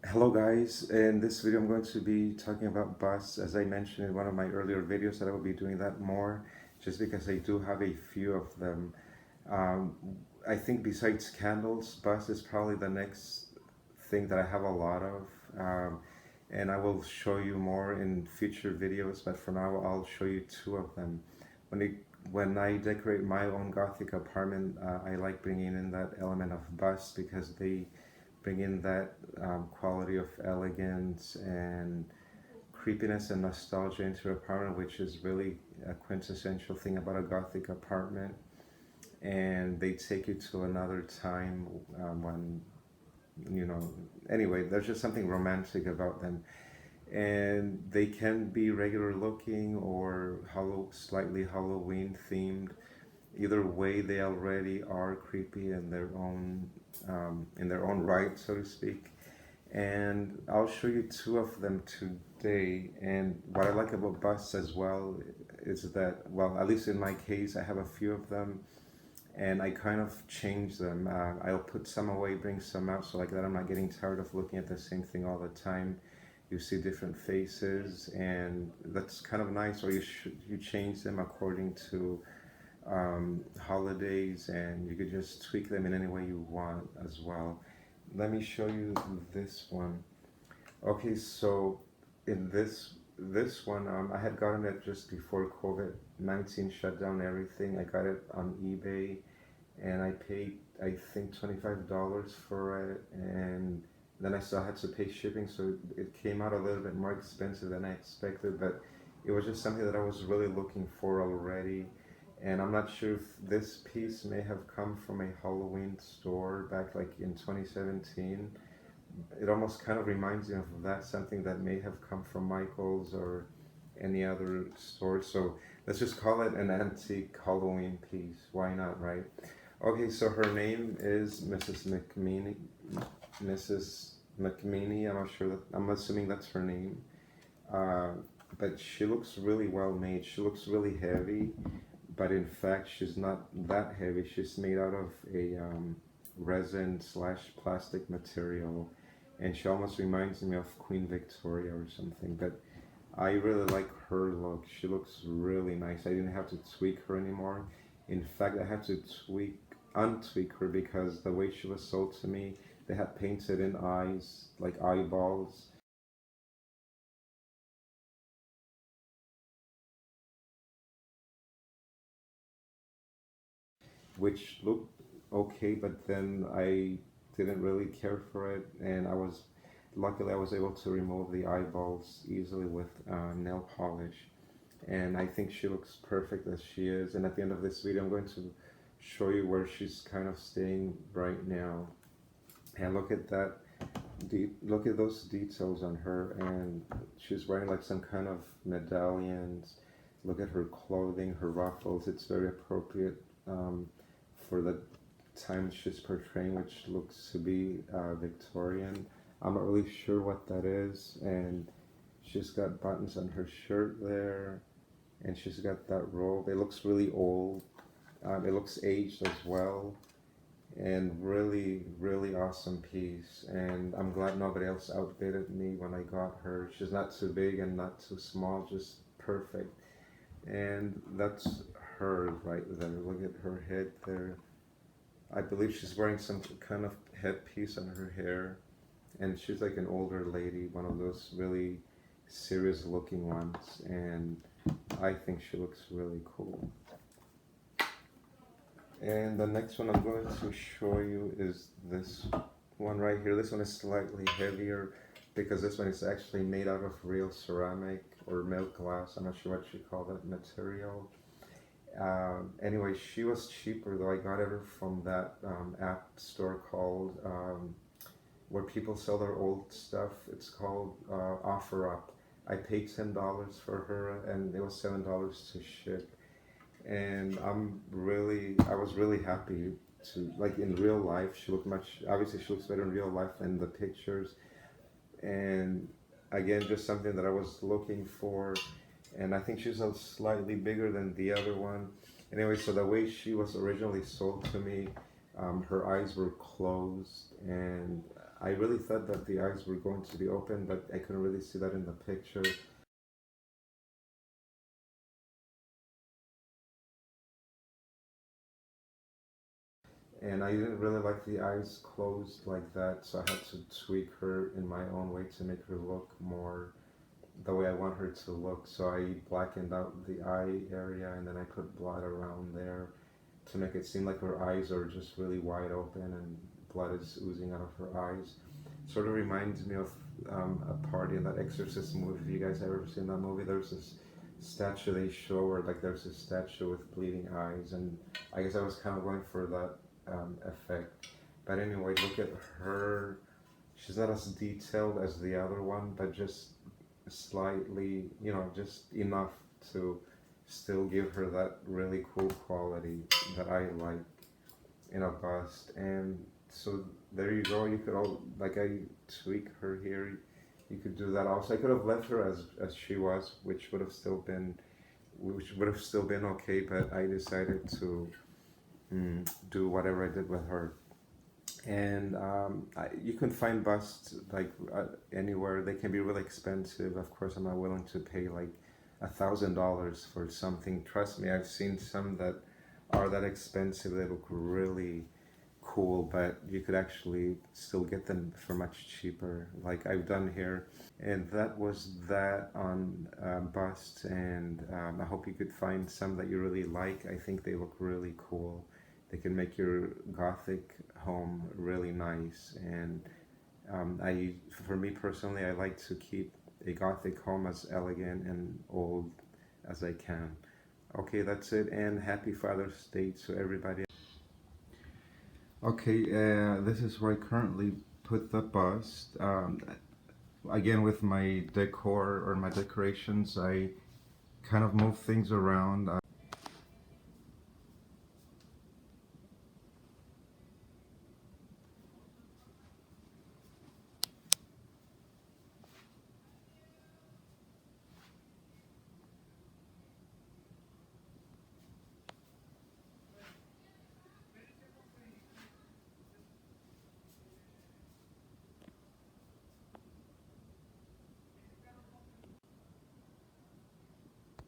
Hello guys, in this video I'm going to be talking about busts. As I mentioned in one of my earlier videos that I will be doing that more just because I do have a few of them. Um, I think besides candles, bust is probably the next thing that I have a lot of, and I will show you more in future videos, but for now I'll show you two of them. When, it, when I decorate my own Gothic apartment, I like bringing in that element of bust because they bring in that quality of elegance and creepiness and nostalgia into your apartment, which is really a quintessential thing about a Gothic apartment. And they take you to another time when, you know, anyway, there's just something romantic about them. And they can be regular looking or slightly Halloween themed. Either way, they already are creepy in their own right, so to speak. And I'll show you two of them today. And what I like about busts as well is that, well, at least in my case, I have a few of them, and I kind of change them. I'll put some away, bring some out, so like that I'm not getting tired of looking at the same thing all the time. You see different faces, and that's kind of nice. Or you change them according to holidays, and you could just tweak them in any way you want as well. Let me show you this one. Okay, so in this one, I had gotten it just before COVID-19 shut down everything. I got it on eBay, and I paid I think $25 for it, and then I still had to pay shipping, so it came out a little bit more expensive than I expected. But it was just something that I was really looking for already, and I'm not sure if this piece may have come from a Halloween store back like in 2017. It almost kind of reminds me of that, something that may have come from Michael's or any other store. So let's just call it an antique Halloween piece. Why not, right? Okay, so her name is Mrs. McMeany. Mrs. McMeany. I'm not sure that. I'm assuming that's her name. Uh, but she looks really well made. She looks really heavy, but in fact, she's not that heavy. She's made out of a resin slash plastic material, and she almost reminds me of Queen Victoria or something. But I really like her look. She looks really nice. I didn't have to tweak her anymore. In fact, I had to untweak her because the way she was sold to me, they had painted in eyes, like eyeballs, which looked okay, but then I didn't really care for it, and luckily I was able to remove the eyeballs easily with nail polish, and I think she looks perfect as she is. And at the end of this video, I'm going to show you where she's kind of staying right now. And look at that. Look at those details on her, and she's wearing like some kind of medallions. Look at her clothing, her ruffles. It's very appropriate for the time she's portraying, which looks to be Victorian. I'm not really sure what that is, and she's got buttons on her shirt there, and she's got that robe. It looks really old. It looks aged as well, and really, really awesome piece. And I'm glad nobody else outbidded me when I got her. She's not too big and not too small, just perfect. And that's her right there. Look at her head there. I believe she's wearing some kind of headpiece on her hair, and she's like an older lady, one of those really serious looking ones, and I think she looks really cool. And the next one I'm going to show you is this one right here. This one is slightly heavier because this one is actually made out of real ceramic or milk glass. I'm not sure what you call that material. Anyway, she was cheaper though. I got her from that app store called where people sell their old stuff. It's called OfferUp. I paid $10 for her, and it was $7 to ship. And I was really happy to, like, in real life. She looked obviously she looks better in real life than the pictures. And again, just something that I was looking for. And I think she's a slightly bigger than the other one. Anyway, so the way she was originally sold to me, her eyes were closed, and I really thought that the eyes were going to be open, but I couldn't really see that in the picture. And I didn't really like the eyes closed like that, so I had to tweak her in my own way to make her look more the way I want her to look. So I blackened out the eye area and then I put blood around there to make it seem like her eyes are just really wide open and blood is oozing out of her eyes. Sort of reminds me of a party in that Exorcist movie. If you guys have ever seen that movie, there's this statue they show where like there's a statue with bleeding eyes, and I guess I was kind of going for that effect. But anyway, look at her. She's not as detailed as the other one, but just slightly, just enough to still give her that really cool quality that I like in a bust. And so there you go. You could all like I tweak her here. You could do that also. I could have left her as she was, which would have still been okay. But I decided to do whatever I did with her. And you can find busts like anywhere. They can be really expensive. Of course, I'm not willing to pay like $1,000 for something. Trust me, I've seen some that are that expensive. They look really cool, but you could actually still get them for much cheaper, like I've done here. And that was that on busts. And I hope you could find some that you really like. I think they look really cool. They can make your Gothic home really nice. And for me personally, I like to keep a Gothic home as elegant and old as I can. Okay, that's it, and happy Father's Day to everybody. Okay, this is where I currently put the bust. Again, with my decor or my decorations, I kind of move things around.